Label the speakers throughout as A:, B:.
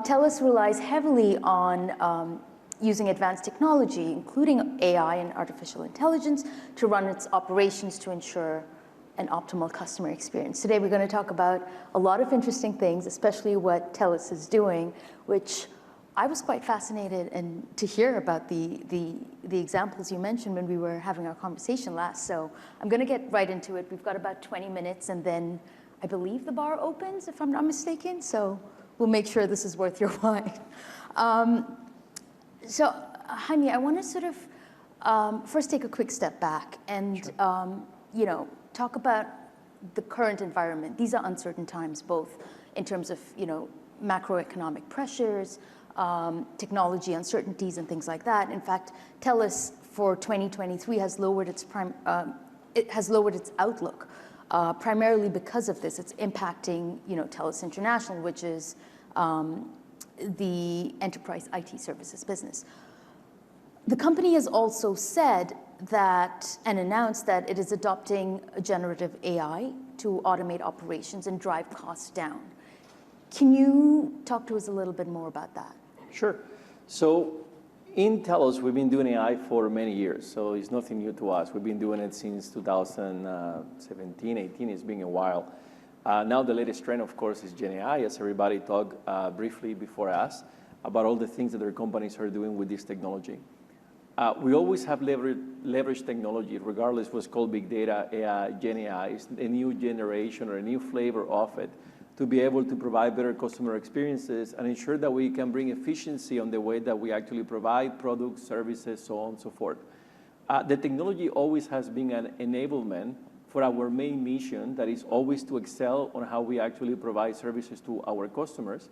A: Telus relies heavily on using advanced technology, including AI and artificial intelligence, to run its operations to ensure an optimal customer experience. Today, we're going to talk about a lot of interesting things, especially what Telus is doing, which I was quite fascinated to hear about the examples you mentioned when we were having our conversation last. So I'm going to get right into it. We've got about 20 minutes, and then I believe the bar opens, if I'm not mistaken. So we'll make sure this is worth your while. So, Jaime, I want to sort of first take a quick step back and talk about the current environment. These are uncertain times, both in terms of macroeconomic pressures, technology uncertainties, and things like that. In fact, Telus for 2023 has lowered its outlook primarily because of this. It's impacting Telus International, which is the enterprise IT services business. The company has also said that and announced that it is adopting generative AI to automate operations and drive costs down. Can you talk to us a little bit more about that?
B: Sure. So in Telus, we've been doing AI for many years, so it's nothing new to us. We've been doing it since 2017, 18. It's been a while. Now the latest trend, of course, is Gen AI, as everybody talked briefly before us about all the things that their companies are doing with this technology. We always have leveraged technology, regardless what's called big data, AI, Gen AI. It's a new generation or a new flavor of it to be able to provide better customer experiences and ensure that we can bring efficiency on the way that we actually provide products, services, so on and so forth. The technology always has been an enablement for our main mission, that is always to excel on how we actually provide services to our customers.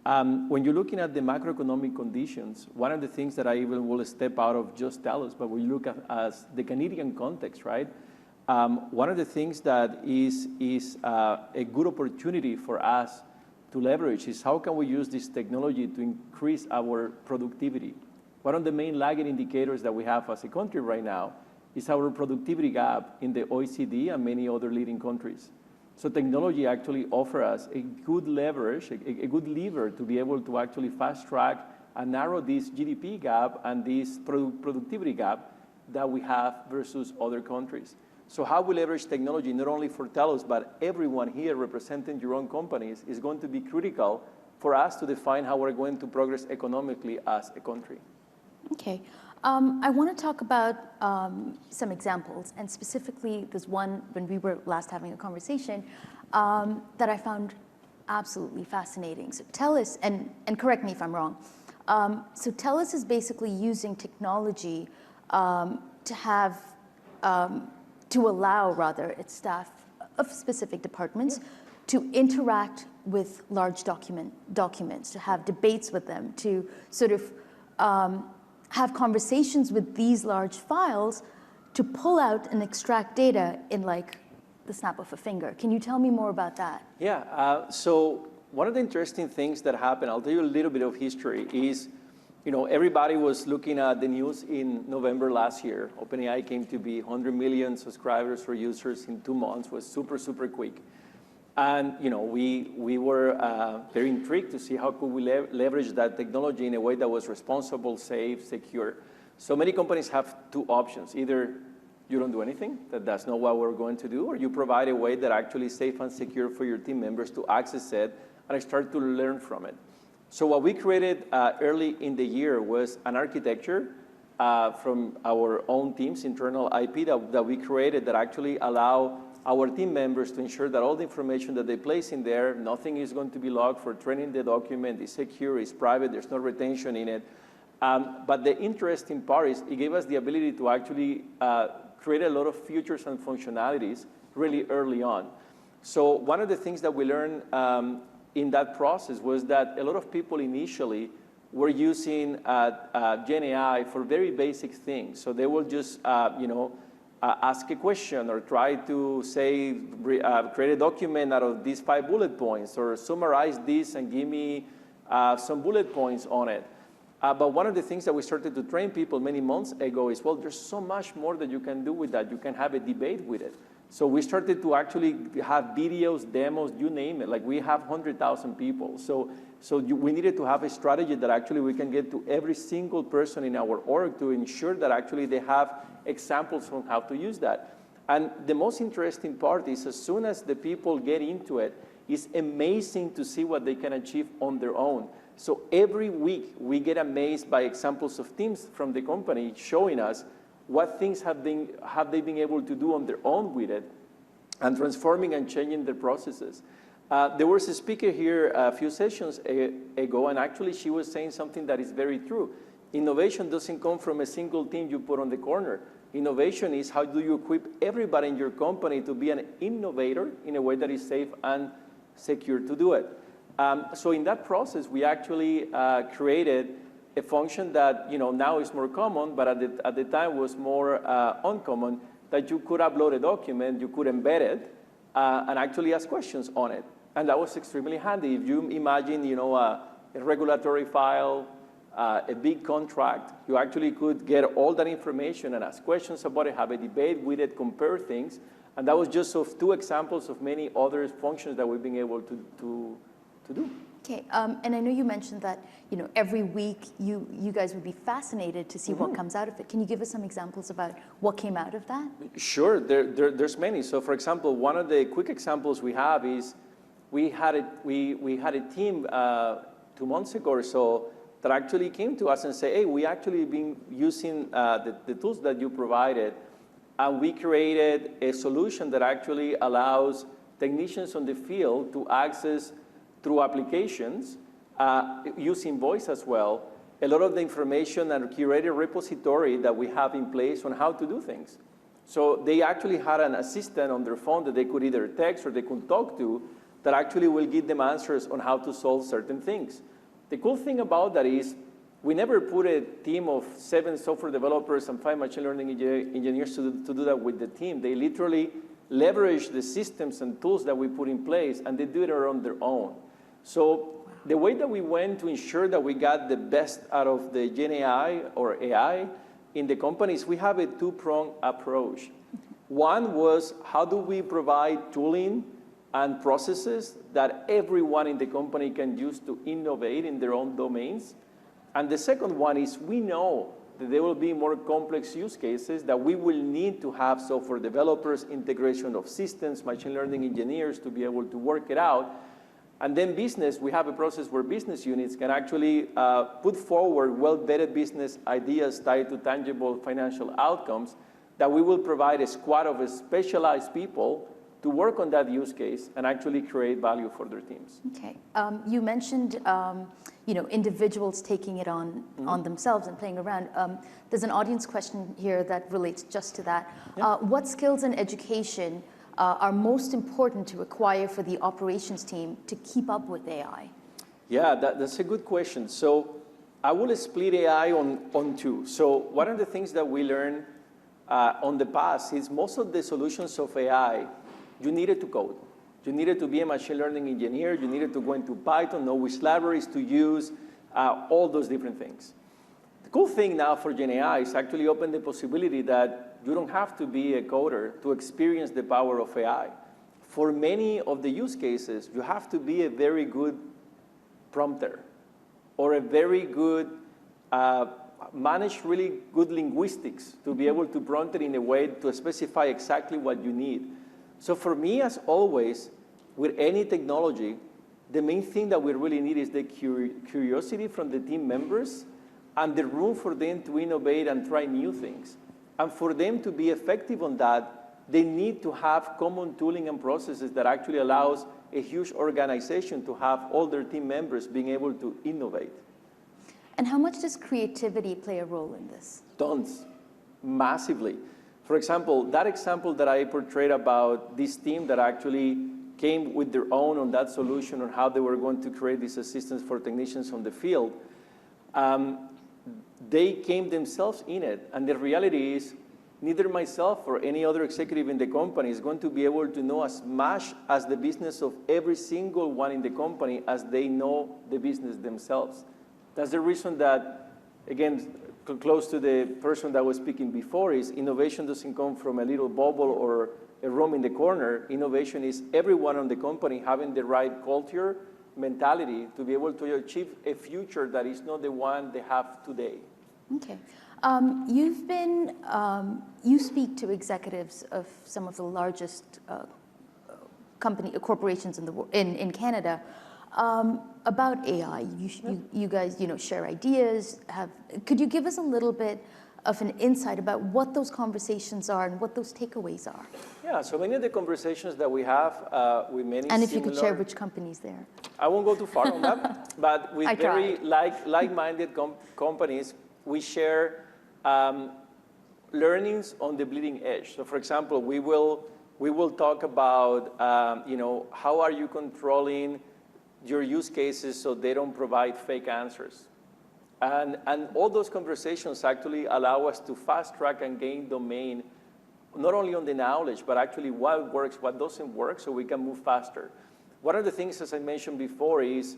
B: When you're looking at the macroeconomic conditions, one of the things that I even will step out of just Telus, but when you look at as the Canadian context, right? One of the things that is a good opportunity for us to leverage is how can we use this technology to increase our productivity. One of the main lagging indicators that we have as a country right now is our productivity gap in the OECD and many other leading countries. So technology actually offers us a good leverage, a good lever to be able to actually fast track and narrow this GDP gap and this productivity gap that we have versus other countries. So how we leverage technology, not only for Telus, but everyone here representing your own companies, is going to be critical for us to define how we're going to progress economically as a country.
A: Okay. I want to talk about some examples, and specifically there's one when we were last having a conversation that I found absolutely fascinating. So Telus, and correct me if I'm wrong, so Telus is basically using technology to allow rather its staff of specific departments to interact with large documents, to have debates with them, to sort of have conversations with these large files, to pull out and extract data in like the snap of a finger. Can you tell me more about that?
B: Yeah, so one of the interesting things that happened, I'll tell you a little bit of history, is everybody was looking at the news in November last year. OpenAI came to be 100 million subscribers for users in 2 months, was super, super quick. And we were very intrigued to see how could we leverage that technology in a way that was responsible, safe, secure. So many companies have 2 options. Either you don't do anything, that's not what we're going to do, or you provide a way that actually is safe and secure for your team members to access it and start to learn from it. So what we created early in the year was an architecture from our own team's internal IP that we created that actually allow our team members to ensure that all the information that they place in there, nothing is going to be logged for training the document, is secure, is private, there's no retention in it. But the interesting part is it gave us the ability to actually create a lot of features and functionalities really early on. So one of the things that we learned in that process was that a lot of people initially were using Gen AI for very basic things. So they will just, ask a question or try to say, create a document out of these 5 bullet points or summarize this and give me some bullet points on it. But one of the things that we started to train people many months ago is, well, there's so much more that you can do with that. You can have a debate with it. So we started to actually have videos, demos, you name it. Like we have 100,000 people. So So we needed to have a strategy that actually we can get to every single person in our org to ensure that actually they have examples on how to use that. And the most interesting part is as soon as the people get into it, it's amazing to see what they can achieve on their own. So every week we get amazed by examples of teams from the company showing us what things have they been able to do on their own with it and transforming and changing their processes. There was a speaker here a few sessions ago, and actually she was saying something that is very true. Innovation doesn't come from a single team you put on the corner. Innovation is how do you equip everybody in your company to be an innovator in a way that is safe and secure to do it. So in that process, we actually created a function that now is more common, but at the time was more uncommon, that you could upload a document, you could embed it, and actually ask questions on it. And that was extremely handy. If you imagine, a regulatory file, a big contract, you actually could get all that information and ask questions about it, have a debate with it, compare things. And that was just of 2 examples of many other functions that we've been able to do.
A: Okay, and I know you mentioned that every week you guys would be fascinated to see what comes out of it. Can you give us some examples about what came out of that?
B: Sure, there's many. So for example, one of the quick examples we have is we had a team 2 months ago or so that actually came to us and said, hey, we actually been using the tools that you provided, and we created a solution that actually allows technicians on the field to access through applications, using voice as well, a lot of the information and curated repository that we have in place on how to do things. So they actually had an assistant on their phone that they could either text or they could talk to that actually will give them answers on how to solve certain things. The cool thing about that is we never put a team of 7 software developers and 5 machine learning engineers to do that with the team. They literally leverage the systems and tools that we put in place, and they do it on their own. So the way that we went to ensure that we got the best out of the Gen AI or AI in the companies, we have a 2-pronged approach. One was how do we provide tooling and processes that everyone in the company can use to innovate in their own domains. And the second one is we know that there will be more complex use cases that we will need to have software developers, integration of systems, machine learning engineers to be able to work it out. And then business, we have a process where business units can actually put forward well-vetted business ideas tied to tangible financial outcomes that we will provide a squad of specialized people to work on that use case and actually create value for their teams.
A: Okay, you mentioned individuals taking it on themselves and playing around. There's an audience question here that relates just to that. Yeah. What skills in education are most important to acquire for the operations team to keep up with AI?
B: Yeah, that's a good question. So I will split AI on 2. So one of the things that we learned on the past is most of the solutions of AI, you needed to code. You needed to be a machine learning engineer. You needed to go into Python, know which libraries to use, all those different things. The cool thing now for Gen AI is actually open the possibility that you don't have to be a coder to experience the power of AI. For many of the use cases, you have to be a very good prompter or a very good, manage really good linguistics to be able to prompt it in a way to specify exactly what you need. So for me, as always, with any technology, the main thing that we really need is the curiosity from the team members and the room for them to innovate and try new things. And for them to be effective on that, they need to have common tooling and processes that actually allows a huge organization to have all their team members being able to innovate.
A: And how much does creativity play a role in this?
B: Tons, massively. For example, that example that I portrayed about this team that actually came with their own on that solution on how they were going to create this assistance for technicians on the field, they came themselves in it. And the reality is, neither myself or any other executive in the company is going to be able to know as much as the business of every single one in the company as they know the business themselves. That's the reason that, again, close to the person that was speaking before, is innovation doesn't come from a little bubble or a room in the corner. Innovation is everyone in the company having the right culture mentality to be able to achieve a future that is not the one they have today.
A: Okay. You speak to executives of some of the largest corporations in Canada about AI. You guys, share ideas. Could you give us a little bit of an insight about what those conversations are and what those takeaways are?
B: Yeah, so many of the conversations that we have with many
A: and if you could share which companies they are.
B: I won't go too far on that, but with very like-minded companies, we share learnings on the bleeding edge. So for example, we will talk about, how are you controlling your use cases so they don't provide fake answers? And all those conversations actually allow us to fast track and gain domain, not only on the knowledge, but actually what works, what doesn't work, so we can move faster. One of the things, as I mentioned before, is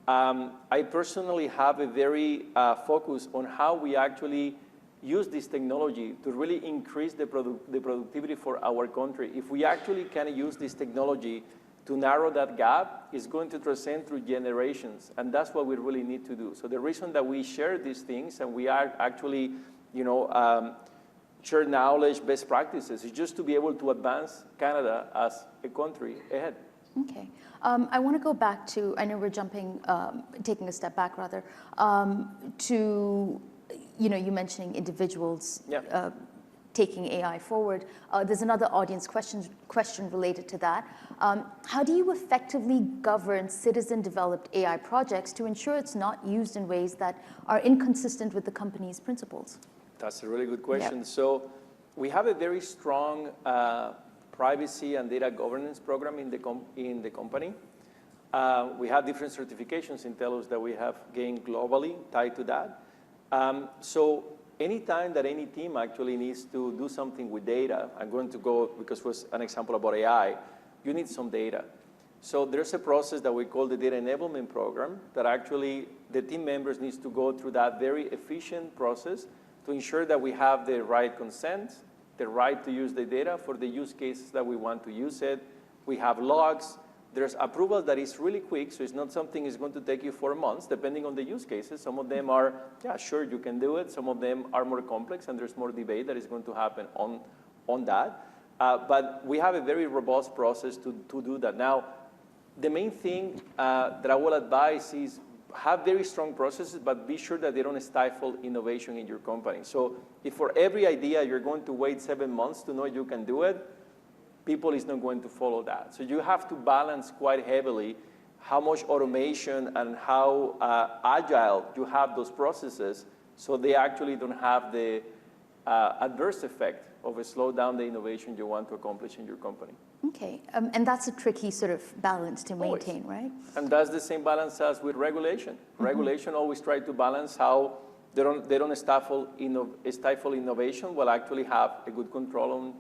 B: I personally have a very focus on how we actually use this technology to really increase the productivity for our country. If we actually can use this technology to narrow that gap, it's going to transcend through generations, and that's what we really need to do. So the reason that we share these things and we are actually, share knowledge, best practices, is just to be able to advance Canada as a country ahead.
A: Okay. I want to go back to, I know we're taking a step back rather, to, you mentioning individuals taking AI forward. There's another audience question related to that. How do you effectively govern citizen-developed AI projects to ensure it's not used in ways that are inconsistent with the company's principles? That's
B: a really good question. Yep. So we have a very strong privacy and data governance program in the company. We have different certifications in Telus that we have gained globally tied to that. So anytime that any team actually needs to do something with data, I'm going to go, because it was an example about AI, you need some data. So there's a process that we call the Data Enablement Program that actually the team members needs to go through that very efficient process to ensure that we have the right consent, the right to use the data for the use cases that we want to use it. We have logs. There's approval that is really quick, so it's not something that's going to take you 4 months, depending on the use cases. Some of them are, yeah, sure, you can do it. Some of them are more complex, and there's more debate that is going to happen on that. But we have a very robust process to do that. Now, the main thing that I will advise is have very strong processes, but be sure that they don't stifle innovation in your company. So if for every idea you're going to wait 7 months to know you can do it, people is not going to follow that. So you have to balance quite heavily how much automation and how agile you have those processes so they actually don't have the adverse effect of a slow down the innovation you want to accomplish in your company.
A: Okay, and that's a tricky sort of balance to maintain, right?
B: And that's the same balance as with regulation. Mm-hmm. Regulation always try to balance how they don't stifle innovation while actually have a good control on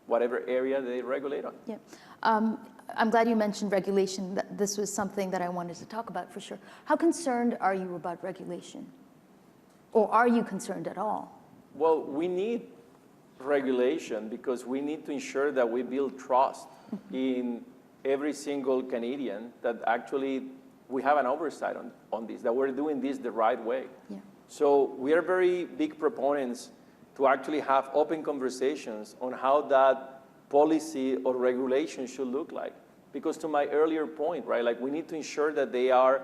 B: whatever area they regulate on.
A: Yeah. I'm glad you mentioned regulation. This was something that I wanted to talk about for sure. How concerned are you about regulation? Or are you concerned at all?
B: Well, we need regulation because we need to ensure that we build trust in every single Canadian, that actually we have an oversight on this, that we're doing this the right way. Yeah. So we are very big proponents to actually have open conversations on how that policy or regulation should look like. Because to my earlier point, right, like we need to ensure that they are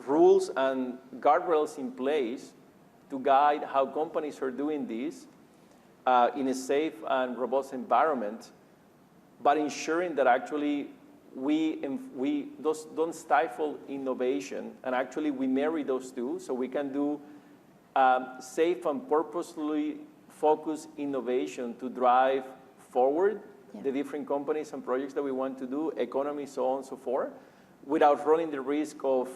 B: rules and guardrails in place to guide how companies are doing this in a safe and robust environment, but ensuring that actually we don't stifle innovation, and actually we marry those two so we can do safe and purposefully focused innovation to drive forward the different companies and projects that we want to do, economy, so on and so forth, without running the risk of,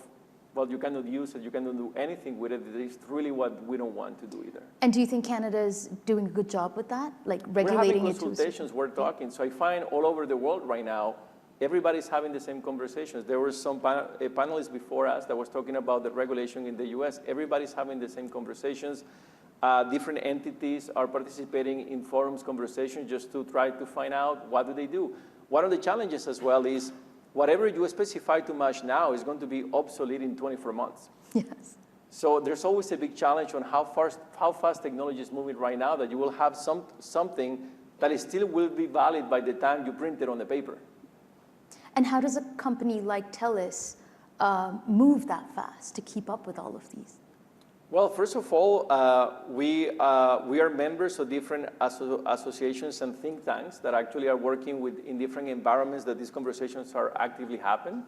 B: well, you cannot use it, you cannot do anything with it. It's really what we don't want to do either.
A: And do you think Canada is doing a good job with that, like regulating it?
B: We're having consultations, we're talking. So I find all over the world right now, everybody's having the same conversations. There were some panelists before us that was talking about the regulation in the US. Everybody's having the same conversations. Different entities are participating in forums, conversations, just to try to find out what do they do. One of the challenges as well is whatever you specify too much now is going to be obsolete in 24 months.
A: Yes.
B: So there's always a big challenge on how fast technology is moving right now, that you will have something that is still will be valid by the time you print it on the paper.
A: And how does a company like Telus move that fast to keep up with all of these?
B: Well, first of all, we are members of different associations and think tanks that actually are working in different environments that these conversations are actively happening.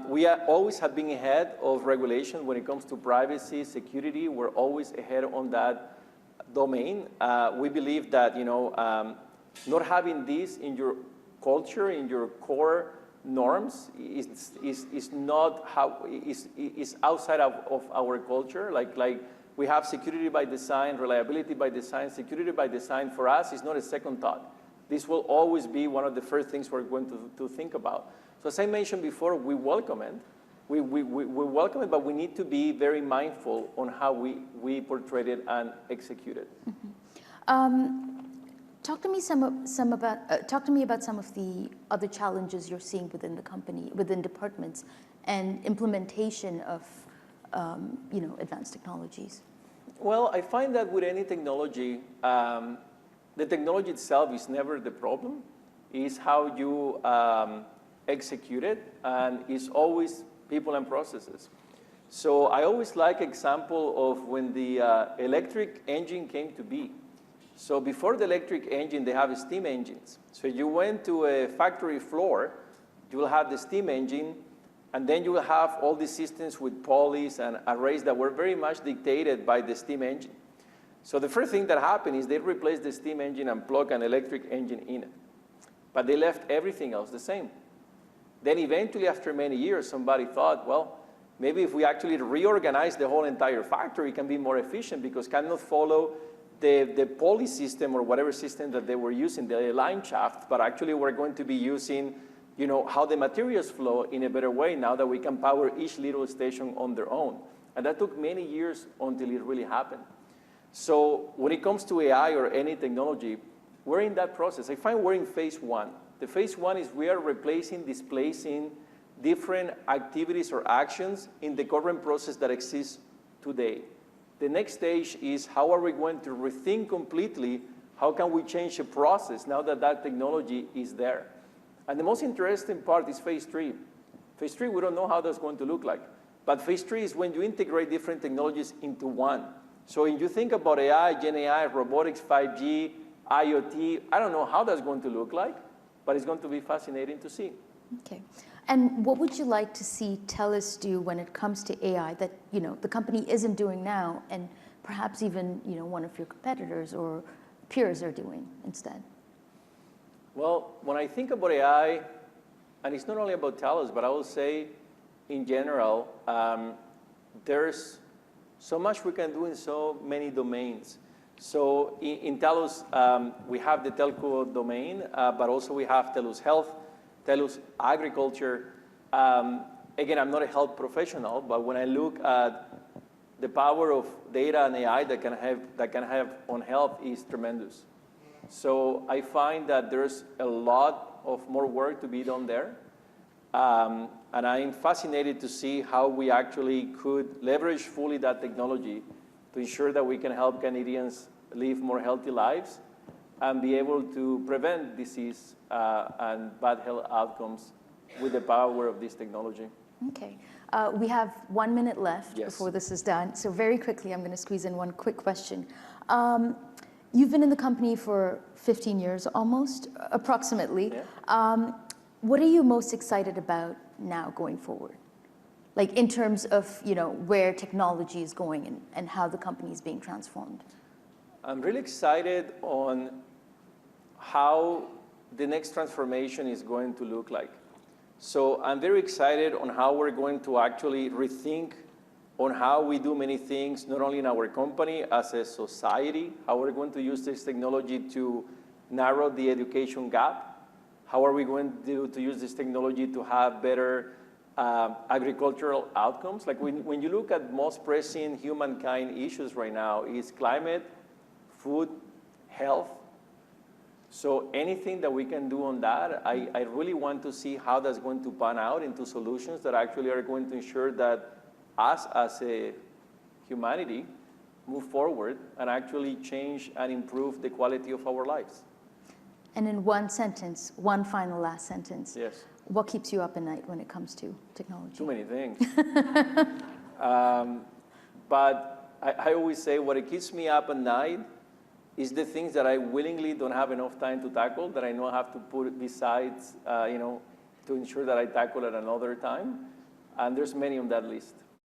B: We always have been ahead of regulation when it comes to privacy, security. We're always ahead on that domain. We believe that not having this in your culture, in your core norms, is not how is outside of our culture. Like we have security by design, reliability by design, security by design. For us, is not a second thought. This will always be one of the first things we're going to think about. So as I mentioned before, we welcome it. We welcome it, but we need to be very mindful on how we portray it and execute it.
A: Mm-hmm. Talk to me about some of the other challenges you're seeing within the company, within departments, and implementation of advanced technologies.
B: Well, I find that with any technology, the technology itself is never the problem. It's how you execute it, and it's always people and processes. So I always like example of when the electric engine came to be. So before the electric engine, they have steam engines. So you went to a factory floor, you will have the steam engine, and then you will have all these systems with pulleys and arrays that were very much dictated by the steam engine. So the first thing that happened is they replaced the steam engine and plugged an electric engine in it. But they left everything else the same. Then eventually, after many years, somebody thought, well, maybe if we actually reorganize the whole entire factory, it can be more efficient because cannot follow the pulley system or whatever system that they were using, the line shaft, but actually we're going to be using how the materials flow in a better way now that we can power each little station on their own. And that took many years until it really happened. So when it comes to AI or any technology, we're in that process. I find we're in phase one. The phase one is we are displacing different activities or actions in the current process that exists today. The next stage is how are we going to rethink completely, how can we change the process now that that technology is there? And the most interesting part is phase three. Phase three, we don't know how that's going to look like. But phase three is when you integrate different technologies into one. So when you think about AI, Gen AI, robotics, 5G, IoT, I don't know how that's going to look like, but it's going to be fascinating to see.
A: Okay. And what would you like to see Telus do when it comes to AI that the company isn't doing now, and perhaps even one of your competitors or peers are doing instead?
B: Well, when I think about AI, and it's not only about Telus, but I will say in general, there's so much we can do in so many domains. So in Telus, we have the telco domain, but also we have Telus Health, Telus Agriculture. Again, I'm not a health professional, but when I look at the power of data and AI that can have on health is tremendous. So I find that there's a lot of more work to be done there. And I'm fascinated to see how we actually could leverage fully that technology to ensure that we can help Canadians live more healthy lives and be able to prevent disease and bad health outcomes with the power of this technology.
A: Okay. We have 1 minute left before this is done. So very quickly, I'm going to squeeze in one quick question. You've been in the company for 15 years almost, approximately. Yeah. What are you most excited about now going forward? Like in terms of where technology is going and how the company is being transformed?
B: I'm really excited on how the next transformation is going to look like. So I'm very excited on how we're going to actually rethink on how we do many things, not only in our company, as a society, how we're going to use this technology to narrow the education gap, how are we going to use this technology to have better agricultural outcomes. Like when you look at most pressing humankind issues right now is climate, food, health. So anything that we can do on that, I really want to see how that's going to pan out into solutions that actually are going to ensure that us as a humanity move forward and actually change and improve the quality of our lives.
A: And in one sentence, one final last sentence.
B: Yes.
A: What keeps you up at night when it comes to technology?
B: Too many things. But I always say what it keeps me up at night is the things that I willingly don't have enough time to tackle, that I know I have to put besides, to ensure that I tackle at another time. And there's many on that list.